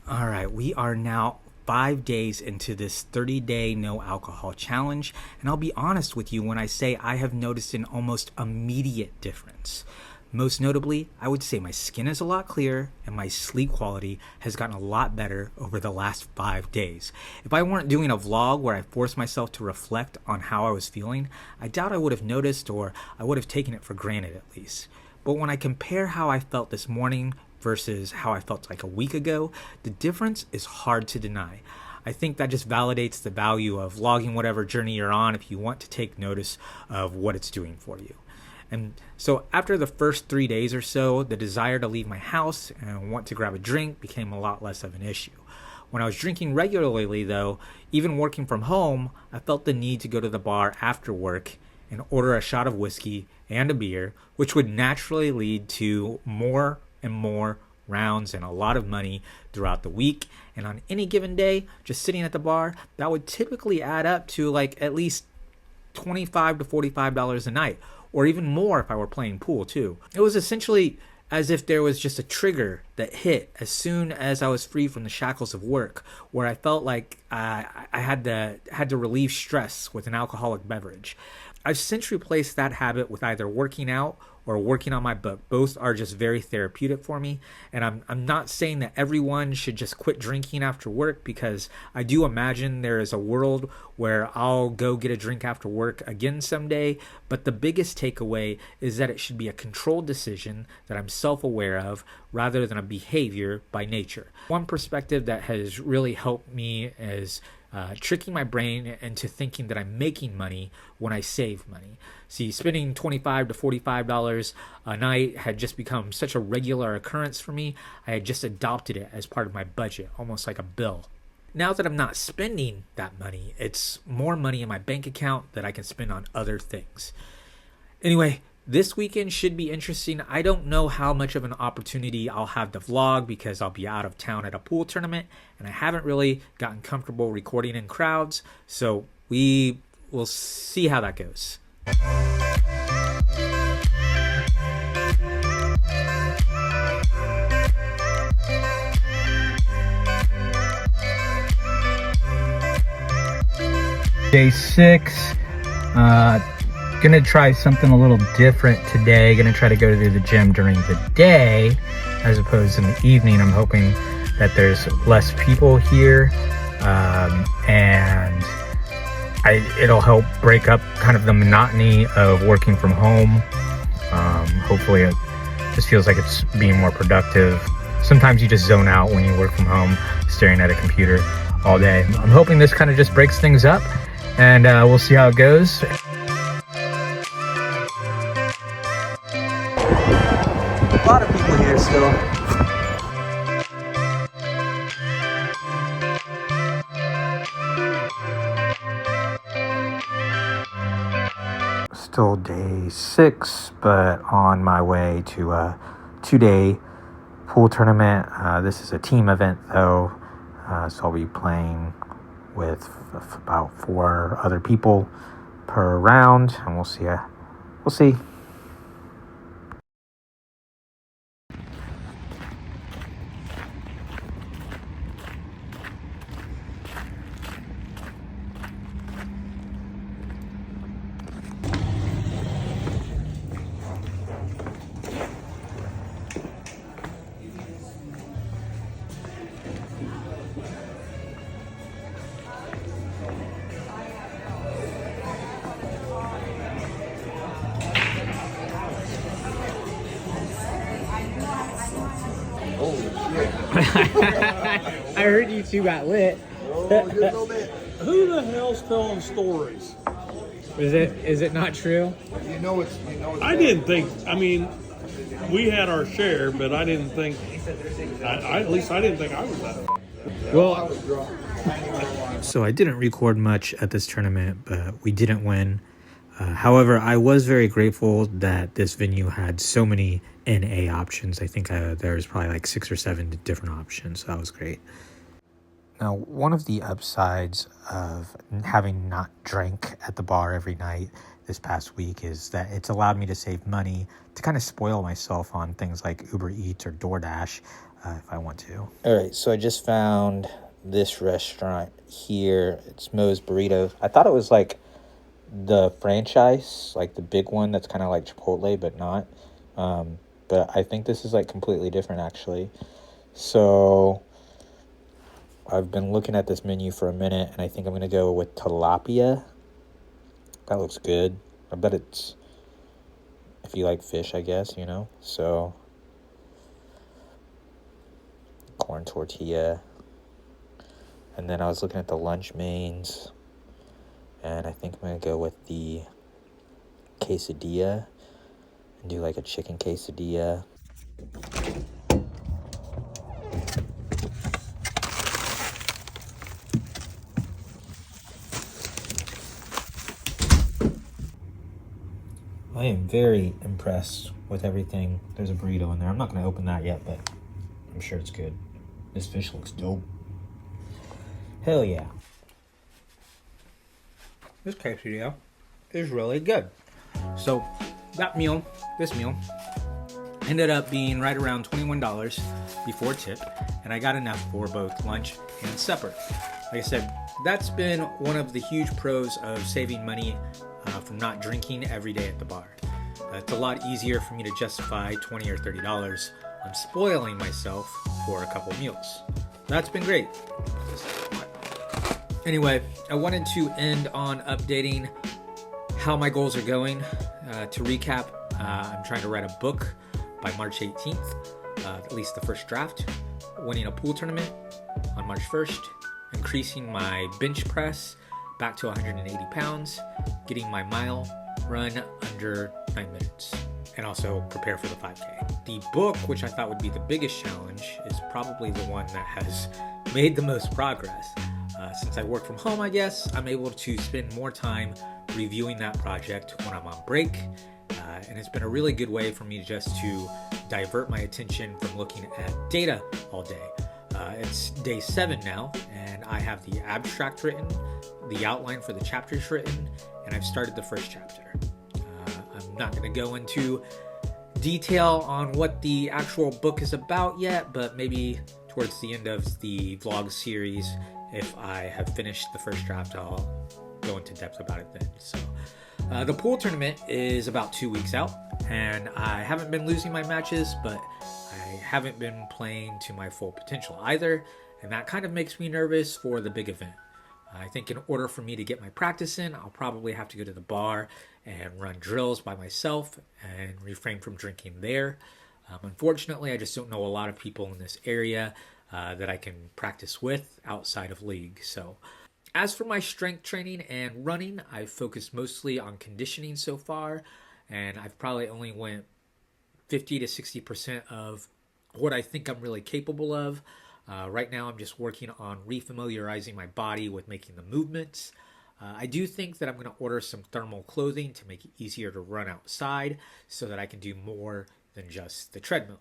All right, we are now 5 days into this 30-day no alcohol challenge, and I'll be honest with you when I say I have noticed an almost immediate difference. Most notably, I would say my skin is a lot clearer and my sleep quality has gotten a lot better over the last 5 days. If I weren't doing a vlog where I forced myself to reflect on how I was feeling, I doubt I would have noticed, or I would have taken it for granted at least. But when I compare how I felt this morning versus how I felt like a week ago, the difference is hard to deny. I think that just validates the value of vlogging whatever journey you're on if you want to take notice of what it's doing for you. And so after the first 3 days or so, the desire to leave my house and want to grab a drink became a lot less of an issue. When I was drinking regularly though, even working from home, I felt the need to go to the bar after work and order a shot of whiskey and a beer, which would naturally lead to more and more rounds and a lot of money throughout the week. And on any given day, just sitting at the bar, that would typically add up to like at least $25 to $45 a night, or even more if I were playing pool too. It was essentially as if there was just a trigger that hit as soon as I was free from the shackles of work, where I felt like I had to relieve stress with an alcoholic beverage. I've since replaced that habit with either working out or working on my book. Both are just very therapeutic for me. And I'm not saying that everyone should just quit drinking after work, because I do imagine there is a world where I'll go get a drink after work again someday. But the biggest takeaway is that it should be a controlled decision that I'm self-aware of rather than a behavior by nature. One perspective that has really helped me is tricking my brain into thinking that I'm making money when I save money. See, spending $25 to $45 a night had just become such a regular occurrence for me. I had just adopted it as part of my budget, almost like a bill. Now that I'm not spending that money, it's more money in my bank account that I can spend on other things. Anyway, this weekend should be interesting. I don't know how much of an opportunity I'll have to vlog because I'll be out of town at a pool tournament, and I haven't really gotten comfortable recording in crowds, so we will see how that goes. Day 6. Gonna try something a little different today. Gonna try to go to the gym during the day as opposed to in the evening. I'm hoping that there's less people here, and it'll help break up kind of the monotony of working from home. Hopefully it just feels like it's being more productive. Sometimes you just zone out when you work from home, staring at a computer all day. I'm hoping this kind of just breaks things up, and we'll see how it goes. A lot of people here still. Still day 6, but on my way to a 2-day pool tournament. This is a team event though, so I'll be playing with about 4 other people per round, and we'll see. We'll see. I heard you two got lit. Who the hell's telling stories? Is it not true? I didn't think. I mean, we had our share, but I didn't think. At least I didn't think I was that. Well, so I didn't record much at this tournament, but we didn't win. However, I was very grateful that this venue had so many NA options. I think there was probably like 6 or 7 different options, so that was great. Now, one of the upsides of having not drank at the bar every night this past week is that it's allowed me to save money to kind of spoil myself on things like Uber Eats or DoorDash if I want to. All right, so I just found this restaurant here. It's Moe's Burritos. I thought it was like the franchise, like the big one that's kind of like Chipotle, but not. But I think this is like completely different, actually. So I've been looking at this menu for a minute, and I think I'm going to go with tilapia. That looks good. I bet it's, if you like fish, I guess, you know. So corn tortilla. And then I was looking at the lunch mains, and I think I'm going to go with the quesadilla and do like a chicken quesadilla. I am very impressed with everything. There's a burrito in there. I'm not going to open that yet, but I'm sure it's good. This fish looks dope. Hell yeah. This quesadilla is really good. So this meal, ended up being right around $21 before tip, and I got enough for both lunch and supper. Like I said, that's been one of the huge pros of saving money from not drinking every day at the bar. It's a lot easier for me to justify $20 or $30 on spoiling myself for a couple meals. That's been great. Anyway, I wanted to end on updating how my goals are going. To recap, I'm trying to write a book by March 18th, at least the first draft, winning a pool tournament on March 1st, increasing my bench press back to 180 pounds, getting my mile run under 9 minutes, and also prepare for the 5K. The book, which I thought would be the biggest challenge, is probably the one that has made the most progress. Since I work from home, I guess, I'm able to spend more time reviewing that project when I'm on break, and it's been a really good way for me just to divert my attention from looking at data all day. It's day 7 now, and I have the abstract written, the outline for the chapters written, and I've started the first chapter. I'm not going to go into detail on what the actual book is about yet, but maybe towards the end of the vlog series, if I have finished the first draft, I'll go into depth about it then. So the pool tournament is about 2 weeks out, and I haven't been losing my matches, but I haven't been playing to my full potential either, and that kind of makes me nervous for the big event. I think in order for me to get my practice in, I'll probably have to go to the bar and run drills by myself and refrain from drinking there. Unfortunately, I just don't know a lot of people in this area that I can practice with outside of league. So as for my strength training and running, I've focused mostly on conditioning so far, and I've probably only went 50 to 60% of what I think I'm really capable of. Right now, I'm just working on refamiliarizing my body with making the movements. I do think that I'm going to order some thermal clothing to make it easier to run outside so that I can do more than just the treadmill.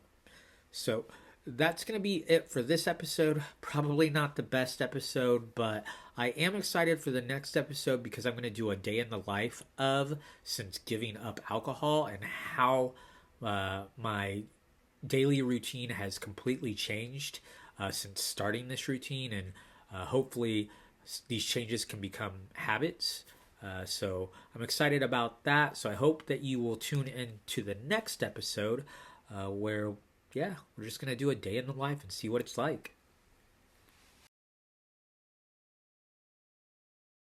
So that's going to be it for this episode. Probably not the best episode, but I am excited for the next episode because I'm going to do a day in the life of since giving up alcohol and how my daily routine has completely changed since starting this routine, and hopefully these changes can become habits. So I'm excited about that. So I hope that you will tune in to the next episode where we're just going to do a day in the life and see what it's like.